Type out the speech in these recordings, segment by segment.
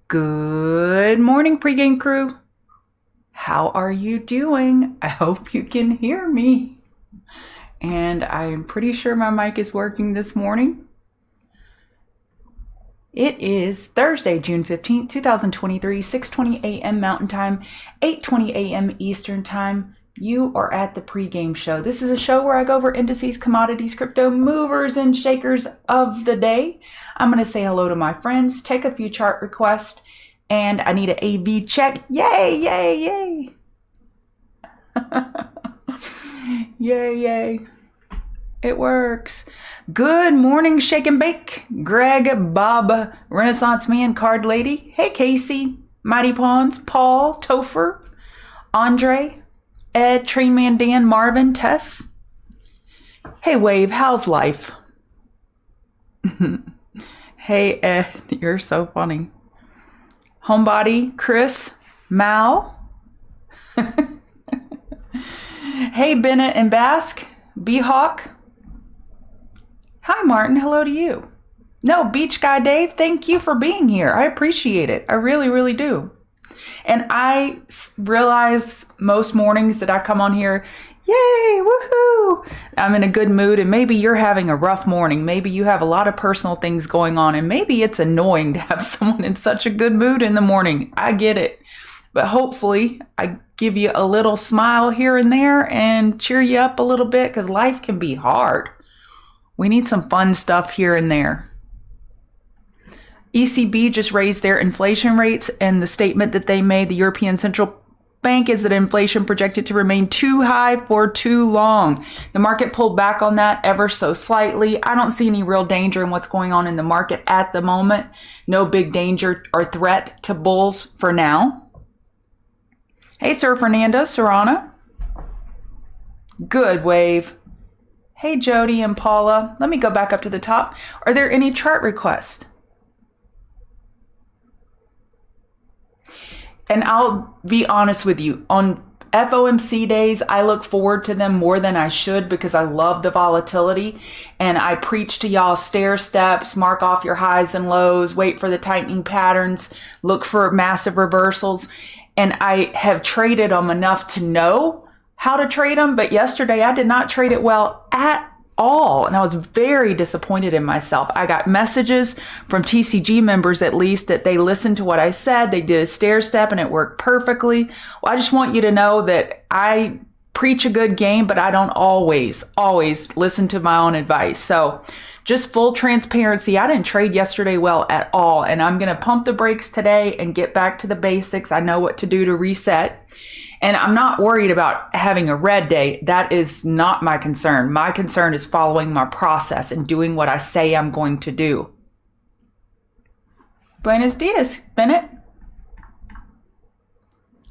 Good morning, pregame crew. How are you doing? I hope you can hear me. And I'm pretty sure my mic is working this morning. It is Thursday, June 15th, 2023, 6:20 a.m. Mountain Time, 8:20 a.m. Eastern Time. You are at the pregame show. This is a show where I go over indices, commodities, crypto movers, and shakers of the day. I'm going to say hello to my friends, take a few chart requests, and I need an AV check. Yay, yay, yay. Yay, yay. It works. Good morning, Shake and Bake. Greg, Bob, Renaissance Man, Card Lady. Hey, Casey, Mighty Pawns, Paul, Topher, Andre, Ed, Train Man Dan, Marvin, Tess. Hey, Wave, how's life? Hey, Ed, you're so funny. Homebody, Chris, Mal. Hey, Bennett and Basque, B-Hawk. Hi, Martin. Hello to you. No, Beach Guy Dave, thank you for being here. I appreciate it. I really, really do. And I realize most mornings that I come on here, yay, woohoo, I'm in a good mood, and maybe you're having a rough morning. Maybe you have a lot of personal things going on, and maybe it's annoying to have someone in such a good mood in the morning. I get it. But hopefully I give you a little smile here and there and cheer you up a little bit, because life can be hard. We need some fun stuff here and there. ECB just raised their inflation rates, and the statement that they made, the European Central Bank, is that inflation projected to remain too high for too long. The market pulled back on that ever so slightly. I don't see any real danger in what's going on in the market at the moment. No big danger or threat to bulls for now. Hey, Sir Fernando, Serrana. Good, Wave. Hey, Jody and Paula. Let me go back up to the top. Are there any chart requests? And I'll be honest with you, on FOMC days, I look forward to them more than I should because I love the volatility. And I preach to y'all stair steps, mark off your highs and lows, wait for the tightening patterns, look for massive reversals. And I have traded them enough to know how to trade them. But yesterday I did not trade it well at all. And I was very disappointed in myself. I got messages from TCG members, at least, that they listened to what I said. They did a stair step and it worked perfectly. Well, I just want you to know that I preach a good game, but I don't always listen to my own advice. So just full transparency, I didn't trade yesterday well at all. And I'm going to pump the brakes today and get back to the basics. I know what to do to reset. And I'm not worried about having a red day. That is not my concern. My concern is following my process and doing what I say I'm going to do. Buenos dias, Bennett.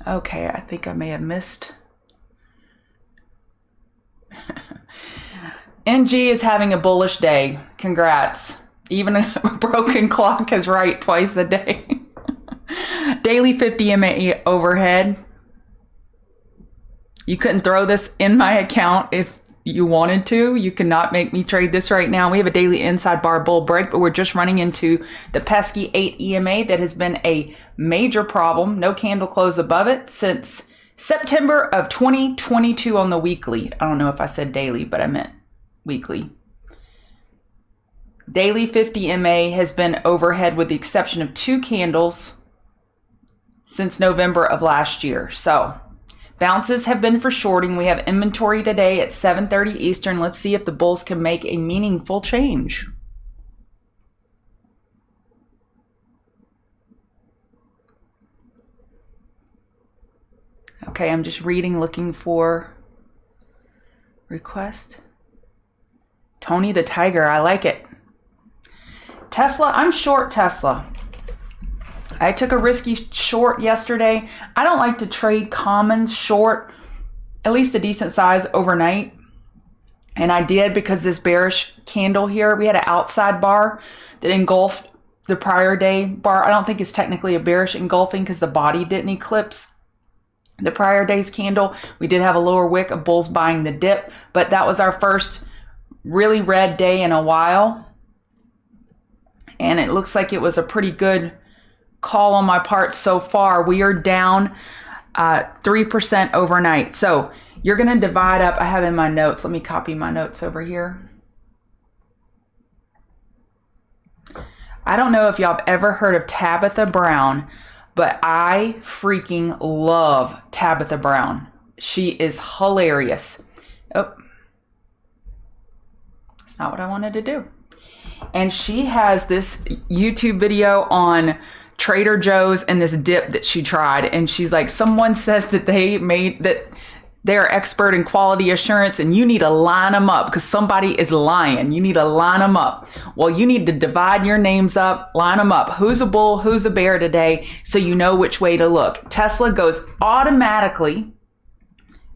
Okay, I think I may have missed. NG is having a bullish day. Congrats. Even a broken clock is right twice a day. Daily 50 MA overhead. You couldn't throw this in my account if you wanted to. You cannot make me trade this right now. We have a daily inside bar bull break, but we're just running into the pesky 8 EMA that has been a major problem. No candle close above it since September of 2022 on the weekly. I don't know if I said daily, but I meant weekly. Daily 50 MA has been overhead with the exception of 2 candles since November of last year. So bounces have been for shorting. We have inventory today at 7:30 Eastern. Let's see if the bulls can make a meaningful change. Okay, I'm just reading, looking for request. Tony the Tiger, I like it. Tesla, I'm short Tesla. I took a risky short yesterday. I don't like to trade commons short, at least a decent size, overnight. And I did because this bearish candle here, we had an outside bar that engulfed the prior day bar. I don't think it's technically a bearish engulfing because the body didn't eclipse the prior day's candle. We did have a lower wick of bulls buying the dip, but that was our first really red day in a while. And it looks like it was a pretty good call on my part so far. We are down 3% overnight. So you're going to divide up. I have in my notes. Let me copy my notes over here. I don't know if y'all have ever heard of Tabitha Brown, but I freaking love Tabitha Brown. She is hilarious. Oh, that's not what I wanted to do. And she has this YouTube video on Trader Joe's and this dip that she tried. And she's like, someone says that they're expert in quality assurance and you need to line them up because somebody is lying. You need to line them up. Well, you need to divide your names up, line them up. Who's a bull, who's a bear today, so you know which way to look. Tesla goes automatically,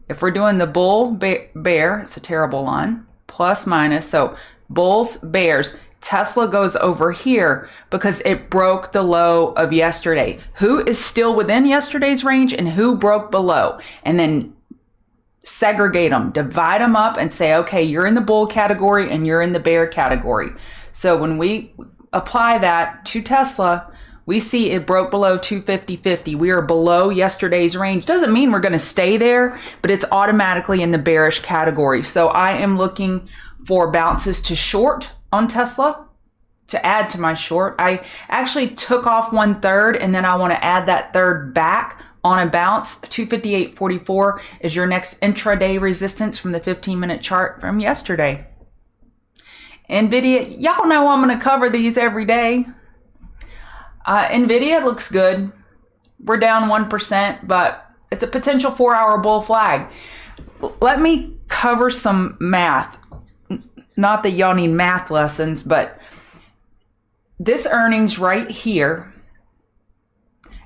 if we're doing the bull, bear, it's a terrible line, plus minus. So bulls, bears, Tesla goes over here because it broke the low of yesterday. Who is still within yesterday's range and who broke below? And then segregate them, divide them up and say, okay, you're in the bull category and you're in the bear category. So when we apply that to Tesla, we see it broke below 250.50. We are below yesterday's range. Doesn't mean we're going to stay there, but it's automatically in the bearish category. So I am looking for bounces to short on Tesla to add to my short. I actually took off 1/3 and then I want to add that third back on a bounce. 258.44 is your next intraday resistance from the 15-minute chart from yesterday. Nvidia, y'all know I'm going to cover these every day. Nvidia looks good. We're down 1%, but it's a potential 4-hour bull flag. Let me cover some math. Not that y'all need math lessons, but this earnings right here,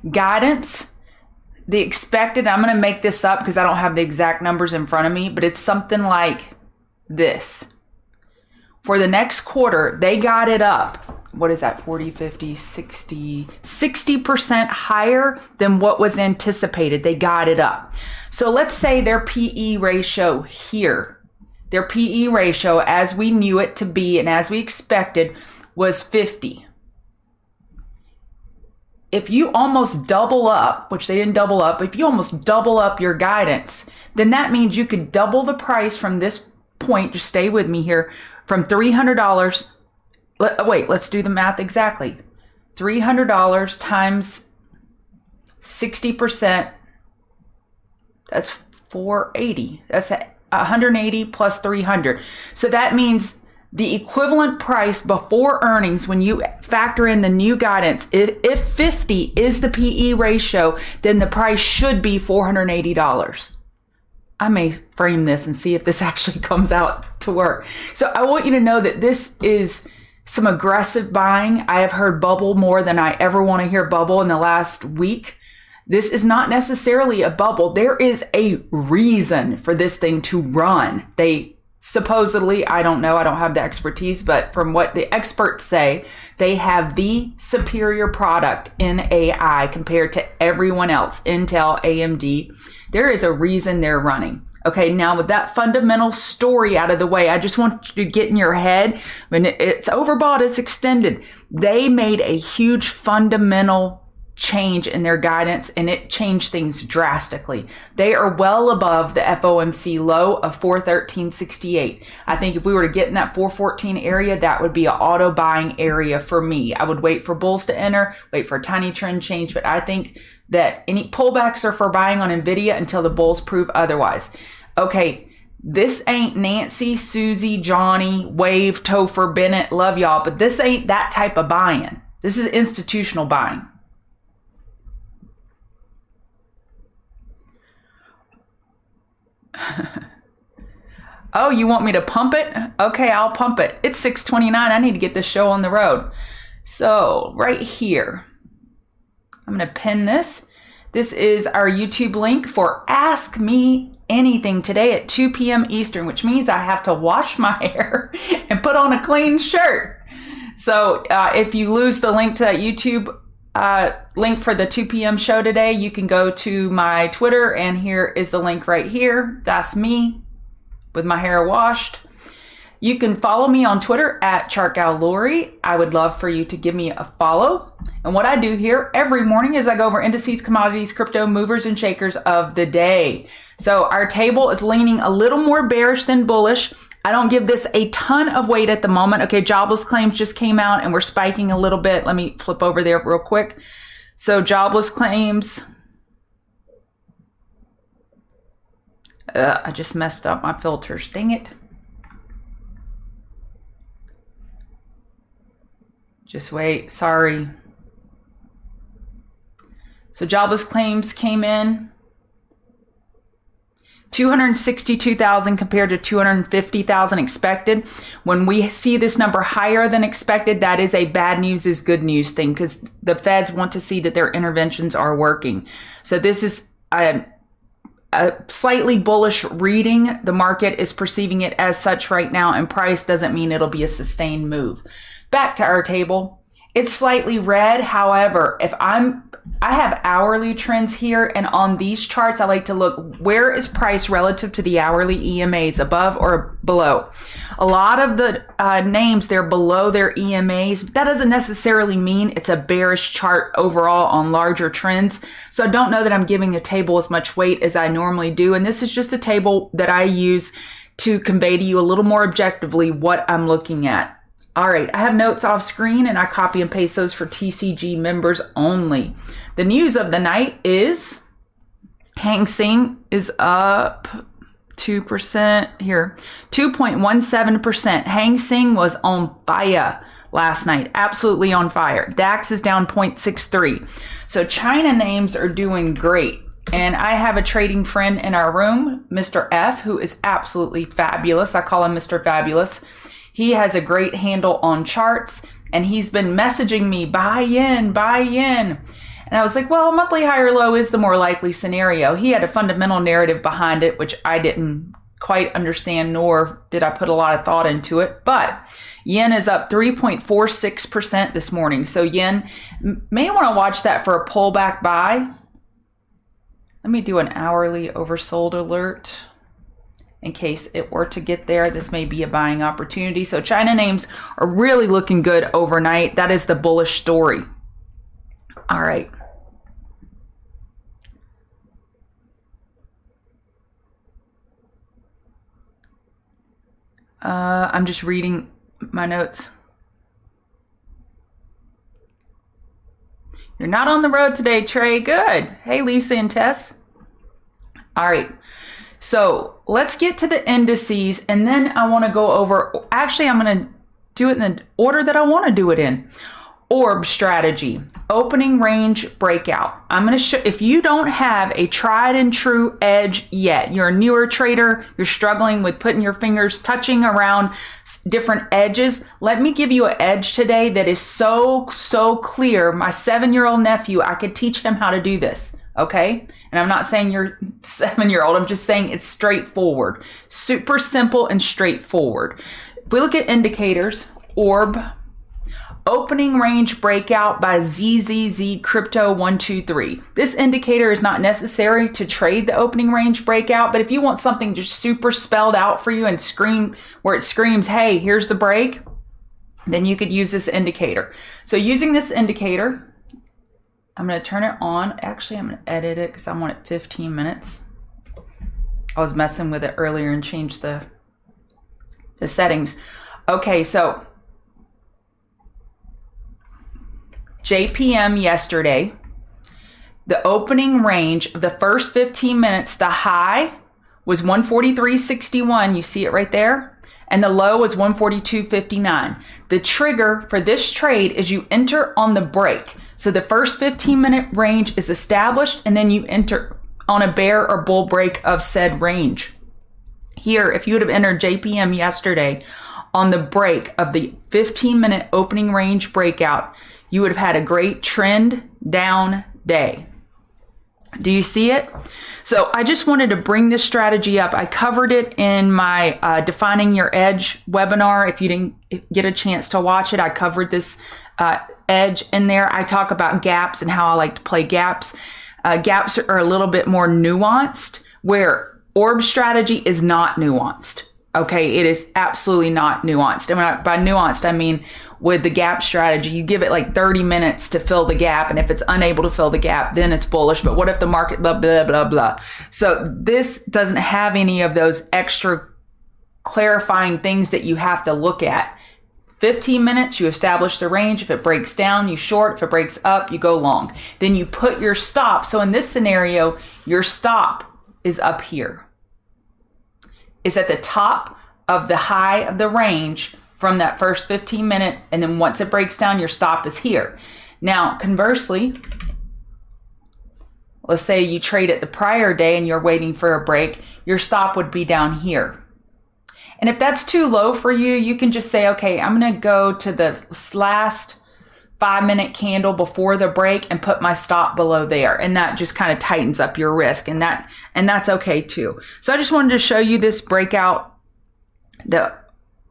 guidance, the expected, I'm going to make this up because I don't have the exact numbers in front of me, but it's something like this. For the next quarter, they got it up. What is that? 40, 50, 60, 60% higher than what was anticipated. They got it up. So let's say their PE ratio here, their PE ratio as we knew it to be and as we expected was 50. If you almost double up, which they didn't double up, if you almost double up your guidance, then that means you could double the price from this point. Just stay with me here. From $300. Wait, let's do the math exactly. $300 times 60%. That's 480. That's 180 plus 300. So that means the equivalent price before earnings, when you factor in the new guidance, if 50 is the PE ratio, then the price should be $480. I may frame this and see if this actually comes out to work. So I want you to know that this is some aggressive buying. I have heard bubble more than I ever want to hear bubble in the last week. This is not necessarily a bubble. There is a reason for this thing to run. They supposedly, I don't know, I don't have the expertise, but from what the experts say, they have the superior product in AI compared to everyone else, Intel, AMD. There is a reason they're running. Okay, now with that fundamental story out of the way, I just want you to get in your head, when it's overbought, it's extended. They made a huge fundamental change in their guidance and it changed things drastically. They are well above the FOMC low of 413.68. I think if we were to get in that 414 area, that would be an auto buying area for me. I would wait for bulls to enter, wait for a tiny trend change, but I think that any pullbacks are for buying on Nvidia until the bulls prove otherwise. Okay, this ain't Nancy, Susie, Johnny, Wave, Topher, Bennett, love y'all, but this ain't that type of buying. This is institutional buying. Oh, you want me to pump it? Okay, I'll pump it. It's 6:29. I need to get this show on the road. So right here, I'm going to pin this. This is our YouTube link for Ask Me Anything today at 2 p.m. Eastern, which means I have to wash my hair and put on a clean shirt. So if you lose the link to that YouTube link for the 2 p.m. show today, you can go to my Twitter, and here is the link right here. That's me with my hair washed. You can follow me on Twitter at ChartGalLori. I would love for you to give me a follow. And what I do here every morning is I go over indices, commodities, crypto, movers, and shakers of the day. So our table is leaning a little more bearish than bullish. I don't give this a ton of weight at the moment. Okay, jobless claims just came out and we're spiking a little bit. Let me flip over there real quick. So jobless claims. I just messed up my filters. Dang it. Just wait. Sorry. So jobless claims came in 262,000 compared to 250,000 expected. When we see this number higher than expected, that is a bad news is good news thing, because the feds want to see that their interventions are working. So this is a slightly bullish reading. The market is perceiving it as such right now, and price doesn't mean it'll be a sustained move. Back to our table. It's slightly red. However, I have hourly trends here, and on these charts, I like to look, where is price relative to the hourly EMAs, above or below? A lot of the names, they're below their EMAs. But that doesn't necessarily mean it's a bearish chart overall on larger trends. So I don't know that I'm giving the table as much weight as I normally do. And this is just a table that I use to convey to you a little more objectively what I'm looking at. All right, I have notes off screen and I copy and paste those for TCG members only. The news of the night is Hang Seng is up 2% here, 2.17%. Hang Seng was on fire last night, absolutely on fire. DAX is down 0.63. So China names are doing great. And I have a trading friend in our room, Mr. F, who is absolutely fabulous. I call him Mr. Fabulous. He has a great handle on charts, and he's been messaging me, buy in, buy in. And I was like, well, monthly high or low is the more likely scenario. He had a fundamental narrative behind it, which I didn't quite understand, nor did I put a lot of thought into it. But yen is up 3.46% this morning. So yen, may want to watch that for a pullback buy. Let me do an hourly oversold alert. In case it were to get there, this may be a buying opportunity. So China names are really looking good overnight. That is the bullish story. All right. I'm just reading my notes. You're not on the road today, Trey. Good. Hey, Lisa and Tess. All right. So let's get to the indices, and then I want to go over, actually, I'm going to do it in the order that I want to do it in. Orb strategy, opening range breakout. I'm going to show, if you don't have a tried and true edge yet, you're a newer trader, you're struggling with putting your fingers touching around different edges, let me give you an edge today that is so clear. My 7-year-old nephew, I could teach him how to do this. Okay. And I'm not saying you're 7-year-old. I'm just saying it's straightforward, super simple and straightforward. If we look at indicators, orb, opening range breakout by ZZZ Crypto 123. This indicator is not necessary to trade the opening range breakout, but if you want something just super spelled out for you and where it screams, hey, here's the break, then you could use this indicator. So using this indicator, I'm going to turn it on. Actually, I'm going to edit it because I want it 15 minutes. I was messing with it earlier and changed the settings. Okay, so JPM yesterday, the opening range of the first 15 minutes, the high was 143.61. You see it right there? And the low was 142.59. The trigger for this trade is you enter on the break. So the first 15-minute range is established, and then you enter on a bear or bull break of said range. Here, if you would have entered JPM yesterday on the break of the 15-minute opening range breakout, you would have had a great trend down day. Do you see it? So I just wanted to bring this strategy up. I covered it in my Defining Your Edge webinar. If you didn't get a chance to watch it, I covered this edge in there. I talk about gaps and how I like to play gaps. Gaps are a little bit more nuanced, where orb strategy is not nuanced. Okay, it is absolutely not nuanced. And by nuanced, I mean with the gap strategy, you give it like 30 minutes to fill the gap. And if it's unable to fill the gap, then it's bullish. But what if the market blah, blah, blah, blah. So this doesn't have any of those extra clarifying things that you have to look at. 15 minutes, you establish the range. If it breaks down, you short. If it breaks up, you go long. Then you put your stop. So in this scenario, your stop is up here. Is at the top of the high of the range from that first 15 minute. And then once it breaks down, your stop is here. Now, conversely, let's say you trade it the prior day and you're waiting for a break, your stop would be down here. And if that's too low for you, you can just say, okay, I'm going to go to the last 5-minute candle before the break and put my stop below there. And that just kind of tightens up your risk. And that's okay too. So I just wanted to show you this breakout, the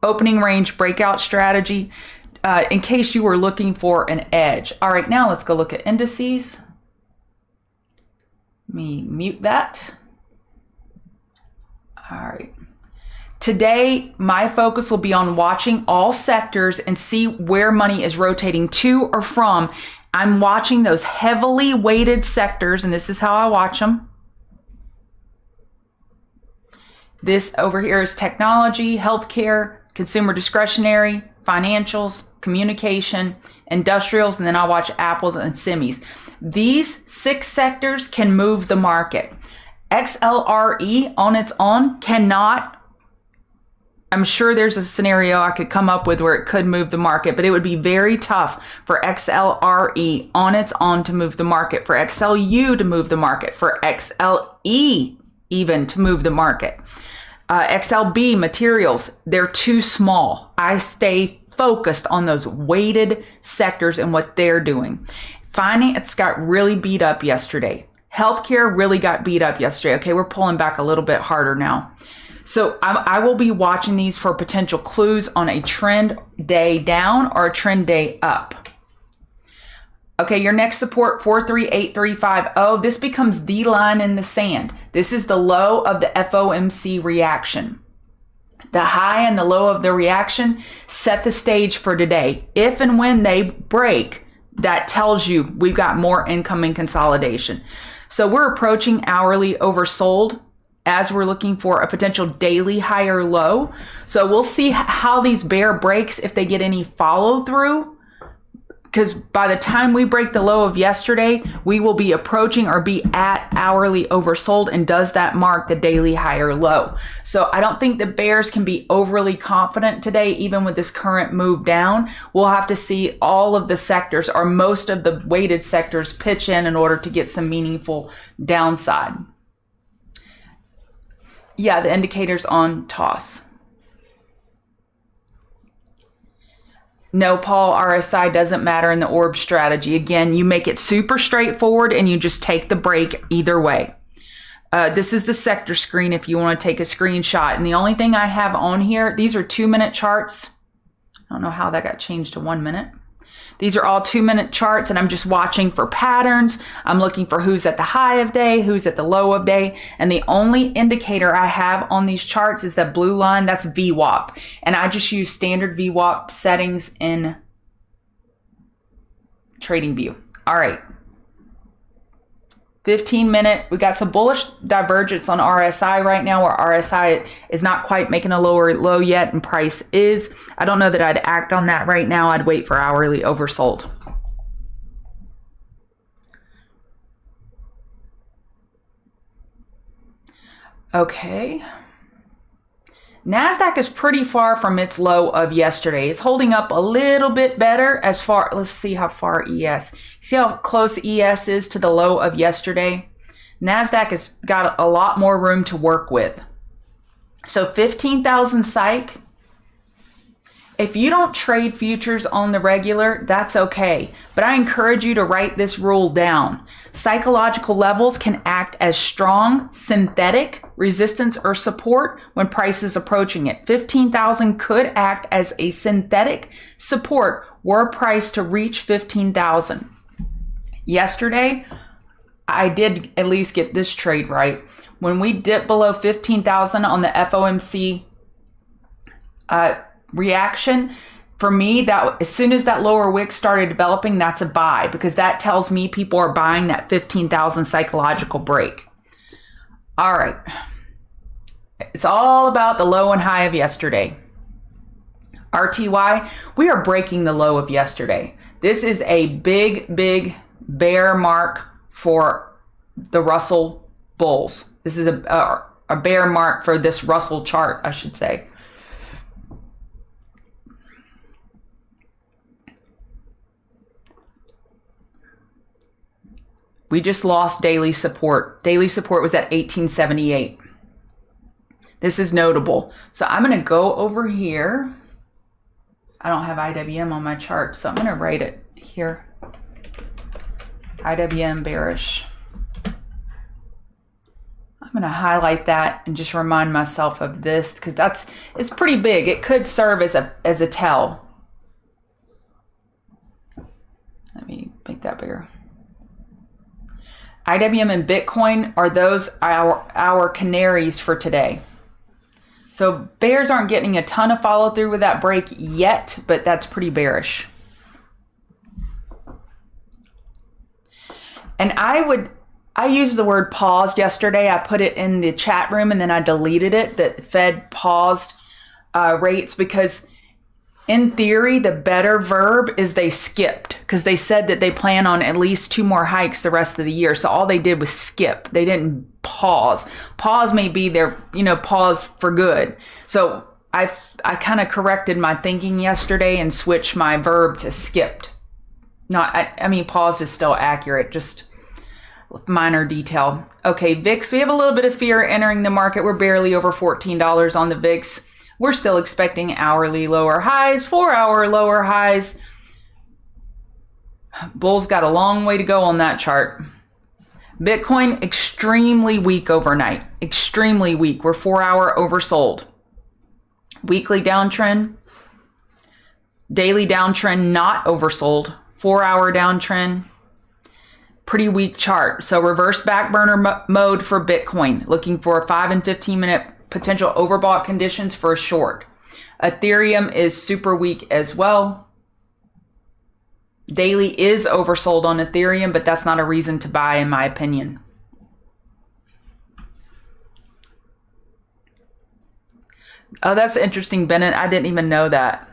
opening range breakout strategy, in case you were looking for an edge. All right, now let's go look at indices. Let me mute that. All right. Today, my focus will be on watching all sectors and see where money is rotating to or from. I'm watching those heavily weighted sectors, and this is how I watch them. This over here is technology, healthcare, consumer discretionary, financials, communication, industrials, and then I watch apples and semis. These 6 sectors can move the market. XLRE on its own cannot. I'm sure there's a scenario I could come up with where it could move the market, but it would be very tough for XLRE on its own to move the market, for XLU to move the market, for XLE even to move the market. XLB materials, they're too small. I stay focused on those weighted sectors and what they're doing. Finance got really beat up yesterday. Healthcare really got beat up yesterday. Okay, we're pulling back a little bit harder now. So I will be watching these for potential clues on a trend day down or a trend day up. Okay, your next support, 438350. This becomes the line in the sand. This is the low of the FOMC reaction. The high and the low of the reaction set the stage for today. If and when they break, that tells you we've got more incoming consolidation. So we're approaching hourly oversold as we're looking for a potential daily higher low. So we'll see how these bear breaks, if they get any follow through, because by the time we break the low of yesterday, we will be approaching or be at hourly oversold. And does that mark the daily higher low? So I don't think the bears can be overly confident today, even with this current move down. We'll have to see all of the sectors or most of the weighted sectors pitch in order to get some meaningful downside. Yeah, the indicators on toss. No, Paul, RSI doesn't matter in the orb strategy. Again, you make it super straightforward and you just take the break either way. This is the sector screen if you want to take a screenshot. And the only thing I have on here, these are 2-minute charts. I don't know how that got changed to 1 minute. These are all 2-minute charts, and I'm just watching for patterns. I'm looking for who's at the high of day, who's at the low of day. And the only indicator I have on these charts is that blue line. That's VWAP. And I just use standard VWAP settings in TradingView. All right. 15-minute, we got some bullish divergence on RSI right now, where RSI is not quite making a lower low yet and price is. I don't know that I'd act on that right now. I'd wait for hourly oversold. Okay. NASDAQ is pretty far from its low of yesterday. It's holding up a little bit better as far, let's see how far ES. See how close ES is to the low of yesterday? NASDAQ has got a lot more room to work with. So 15,000 psych. If you don't trade futures on the regular, that's okay. But I encourage you to write this rule down. Psychological levels can act as strong synthetic resistance or support when price is approaching it. 15,000 could act as a synthetic support were price to reach 15,000. Yesterday, I did at least get this trade right. When we dipped below 15,000 on the FOMC reaction, for me, that as soon as that lower wick started developing, that's a buy, because that tells me people are buying that 15,000 psychological break. All right. It's all about the low and high of yesterday. RTY, we are breaking the low of yesterday. This is a big, big bear mark for the Russell bulls. This is a bear mark for this Russell chart, I should say. We just lost daily support. Daily support was at 1878. This is notable. So I'm going to go over here. I don't have IWM on my chart, so I'm going to write it here. IWM bearish. I'm going to highlight that and just remind myself of this, because it's pretty big. It could serve as a tell. Let me make that bigger. IWM and Bitcoin are those our canaries for today. So bears aren't getting a ton of follow through with that break yet, but that's pretty bearish. And I used the word paused yesterday. I put it in the chat room and then I deleted it, that Fed paused rates, because in theory, the better verb is they skipped, because they said that they plan on at least 2 more hikes the rest of the year. So all they did was skip. They didn't pause. Pause may be their, pause for good. So I kind of corrected my thinking yesterday and switched my verb to skipped. I mean, pause is still accurate, just minor detail. Okay, VIX, we have a little bit of fear entering the market. We're barely over $14 on the VIX. We're still expecting hourly lower highs, 4-hour lower highs. Bulls got a long way to go on that chart. Bitcoin, extremely weak overnight. Extremely weak. We're 4-hour oversold. Weekly downtrend. Daily downtrend, not oversold. 4-hour downtrend. Pretty weak chart. So reverse back burner mode for Bitcoin. Looking for a 5 and 15 minute potential overbought conditions for a short. Ethereum is super weak as well. Daily is oversold on Ethereum, but that's not a reason to buy, in my opinion. Oh, that's interesting, Bennett. I didn't even know that.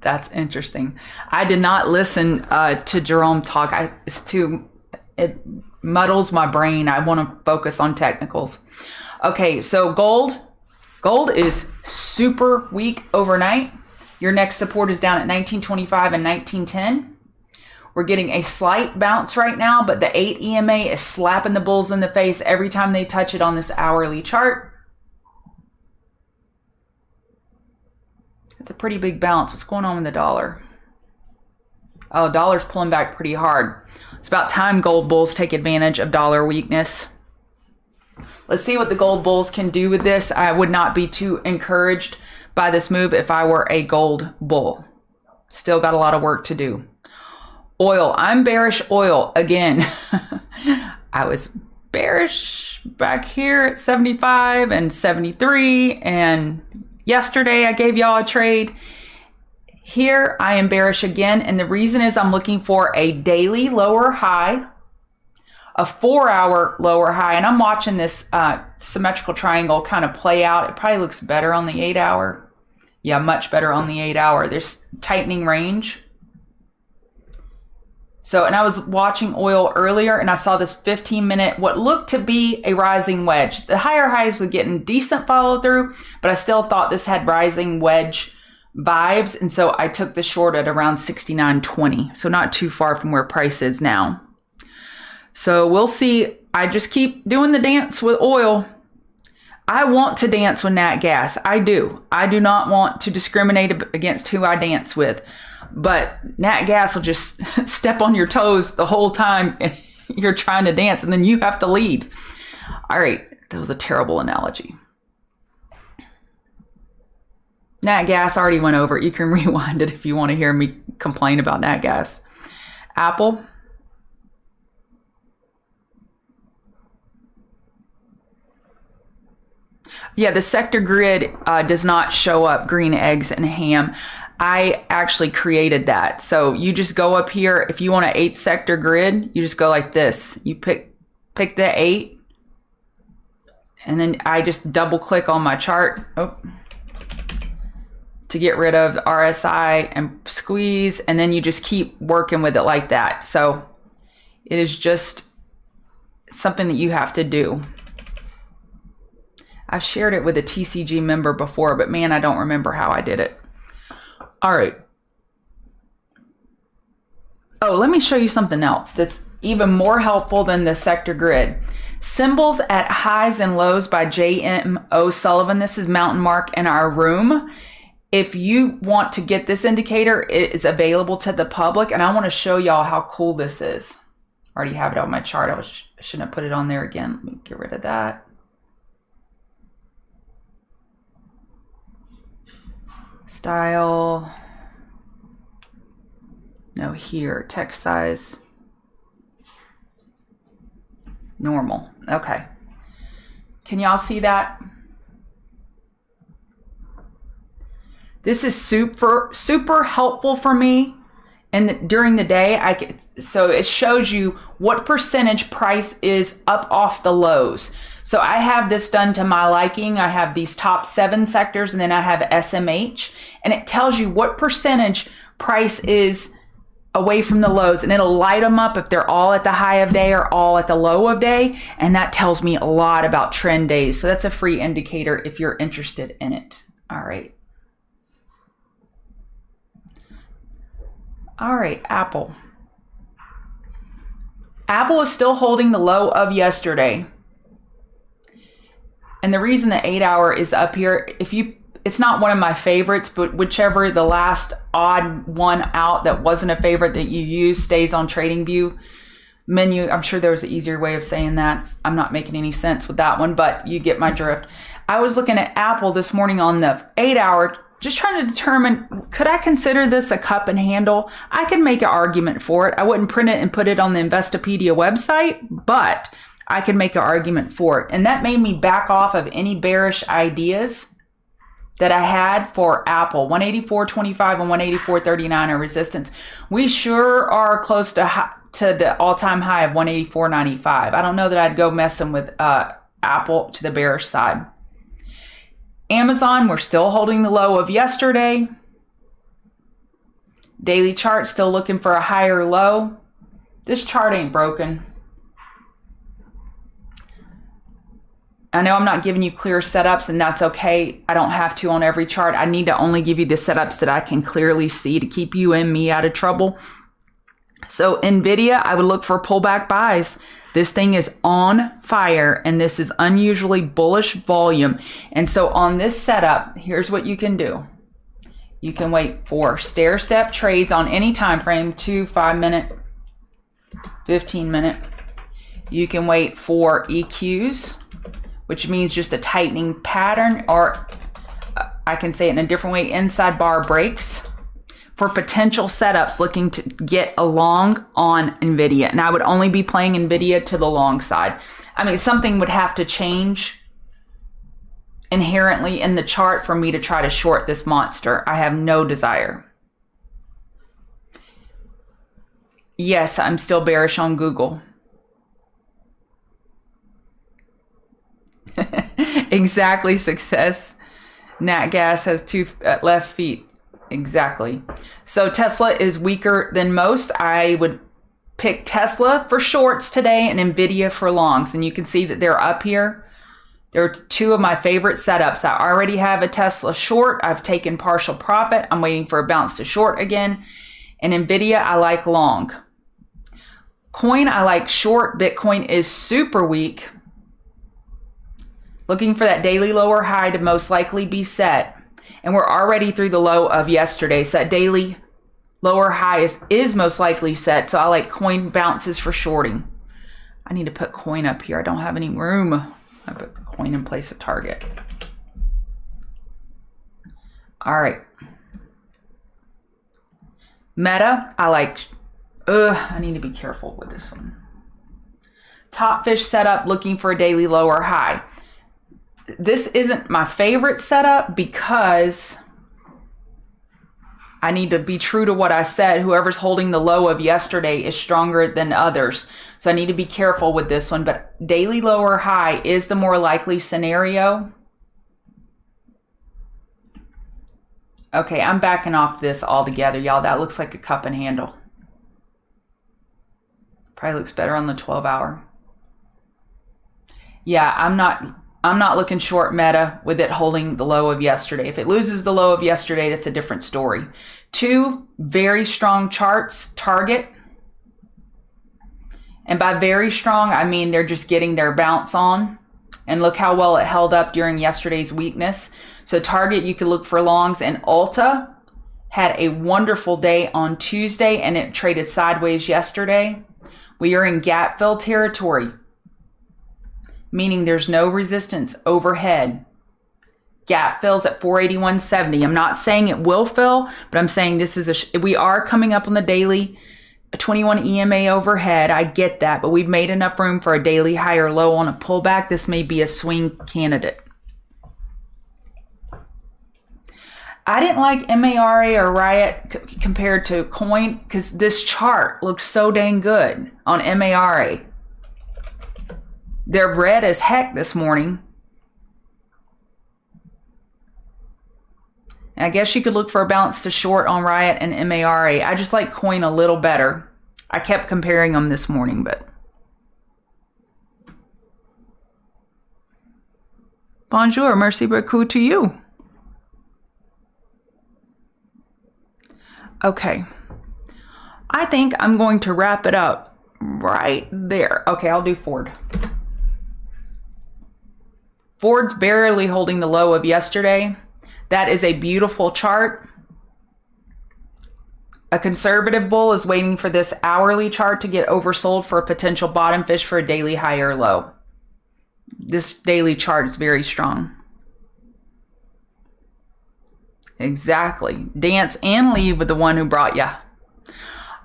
That's interesting. I did not listen to Jerome talk. It muddles my brain. I want to focus on technicals. Okay, so gold. Gold is super weak overnight. Your next support is down at 1925 and 1910. We're getting a slight bounce right now, but the 8 EMA is slapping the bulls in the face every time they touch it on this hourly chart. It's a pretty big bounce. What's going on with the dollar? Oh, dollar's pulling back pretty hard. It's about time gold bulls take advantage of dollar weakness. Let's see what the gold bulls can do with this. I would not be too encouraged by this move if I were a gold bull. Still got a lot of work to do. Oil. I'm bearish oil again. I was bearish back here at 75 and 73. And yesterday I gave y'all a trade. Here I am bearish again, and the reason is I'm looking for a daily lower high, a 4-hour lower high, and I'm watching this symmetrical triangle kind of play out. It probably looks better on the 8-hour. Yeah, much better on the 8-hour. There's tightening range. So, and I was watching oil earlier, and I saw this 15-minute, what looked to be a rising wedge. The higher highs were getting decent follow through, but I still thought this had rising wedge vibes, and so I took the short at around 69.20, so not too far from where price is now. So we'll see. I just keep doing the dance with oil. I want to dance with nat gas. I do. I do not want to discriminate against who I dance with, but nat gas will just step on your toes the whole time you're trying to dance, and then you have to lead. All right, that was a terrible analogy. Nat gas already went over it. You can rewind it if you want to hear me complain about nat gas. Apple. Yeah, the sector grid does not show up green eggs and ham. I actually created that. So you just go up here. If you want an 8 sector grid, you just go like this. You pick the 8. And then I just double click on my chart to get rid of RSI and squeeze. And then you just keep working with it like that. So it is just something that you have to do. I've shared it with a TCG member before, but man, I don't remember how I did it. All right. Oh, let me show you something else that's even more helpful than the sector grid. Symbols at highs and lows by J.M. O'Sullivan. This is Mountain Mark in our room. If you want to get this indicator, it is available to the public, and I want to show y'all how cool this is. I already have it on my chart. I shouldn't have put it on there again. Let me get rid of that. Style. No, here. Text size. Normal. Okay. Can y'all see that? This is super helpful for me. And during the day, so it shows you what percentage price is up off the lows. So I have this done to my liking. I have these top 7 sectors, and then I have SMH, and it tells you what percentage price is away from the lows, and it'll light them up if they're all at the high of day or all at the low of day. And that tells me a lot about trend days. So that's a free indicator if you're interested in it. All right. All right, Apple. Apple is still holding the low of yesterday. And the reason the 8-hour is up here, it's not one of my favorites, but whichever the last odd one out that wasn't a favorite that you use stays on TradingView menu. I'm sure there's an easier way of saying that. I'm not making any sense with that one, but you get my drift. I was looking at Apple this morning on the 8-hour, just trying to determine, could I consider this a cup and handle? I could make an argument for it. I wouldn't print it and put it on the Investopedia website, but I could make an argument for it. And that made me back off of any bearish ideas that I had for Apple. 184.25 and 184.39 are resistance. We sure are close to the all-time high of 184.95. I don't know that I'd go messing with Apple to the bearish side. Amazon, we're still holding the low of yesterday. Daily chart still looking for a higher low. This chart ain't broken. I know I'm not giving you clear setups, and that's okay. I don't have to on every chart. I need to only give you the setups that I can clearly see to keep you and me out of trouble. So Nvidia, I would look for pullback buys. This thing is on fire, and this is unusually bullish volume. And so on this setup, here's what you can do. You can wait for stair-step trades on any time frame, 2, 5 minute, 15 minute. You can wait for EQs, which means just a tightening pattern, or I can say it in a different way, inside bar breaks, for potential setups looking to get a long on Nvidia. And I would only be playing Nvidia to the long side. I mean, something would have to change inherently in the chart for me to try to short this monster. I have no desire. Yes, I'm still bearish on Google. Exactly, success. Nat Gas has 2 left feet. Exactly. So Tesla is weaker than most. I would pick Tesla for shorts today and Nvidia for longs. And you can see that they're up here. They're 2 of my favorite setups. I already have a Tesla short. I've taken partial profit. I'm waiting for a bounce to short again. And Nvidia, I like long. Coin, I like short. Bitcoin is super weak. Looking for that daily lower high to most likely be set. And we're already through the low of yesterday. So that daily lower high is most likely set. So I like coin bounces for shorting. I need to put coin up here. I don't have any room. I put coin in place of target. All right. Meta, I like, I need to be careful with this one. Top fish setup looking for a daily lower high. this isn't my favorite setup because I need to be true to what I said. Whoever's holding the low of yesterday is stronger than others. So I need to be careful with this one. But daily low or high is the more likely scenario. Okay, I'm backing off this altogether, y'all. That looks like a cup and handle. Probably looks better on the 12-hour. Yeah, I'm not looking short Meta with it holding the low of yesterday. If it loses the low of yesterday, that's a different story. Two very strong charts, Target. And by very strong, I mean they're just getting their bounce on. And look how well it held up during yesterday's weakness. So Target, you could look for longs. And Ulta had a wonderful day on Tuesday, and it traded sideways yesterday. We are in gap fill territory, meaning there's no resistance overhead. Gap fills at 481.70. I'm not saying it will fill, but I'm saying this is we are coming up on the daily 21 EMA overhead. I get that, but we've made enough room for a daily high or low on a pullback. This may be a swing candidate. I didn't like MARA or Riot compared to Coin because this chart looks so dang good on MARA. They're red as heck this morning. And I guess you could look for a bounce to short on Riot and MARA. I just like Coin a little better. I kept comparing them this morning, but. Bonjour, merci beaucoup to you. Okay. I think I'm going to wrap it up right there. Okay, I'll do Ford. Ford's barely holding the low of yesterday. That is a beautiful chart. A conservative bull is waiting for this hourly chart to get oversold for a potential bottom fish for a daily high or low. This daily chart is very strong. Exactly. Dance and leave with the one who brought ya.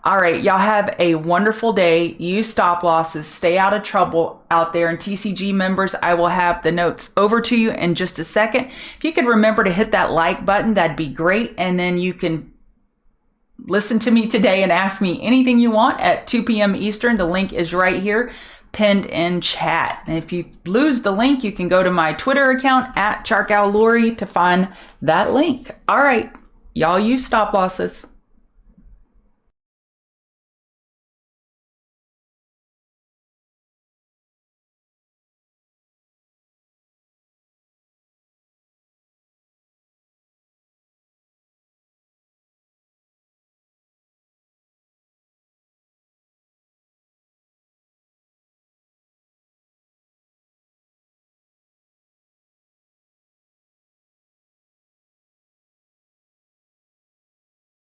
All right, y'all have a wonderful day. Use stop losses. Stay out of trouble out there. And TCG members, I will have the notes over to you in just a second. If you could remember to hit that like button, that'd be great. And then you can listen to me today and ask me anything you want at 2 p.m. Eastern. The link is right here, pinned in chat. And if you lose the link, you can go to my Twitter account at CharkOwluri to find that link. All right, y'all use stop losses.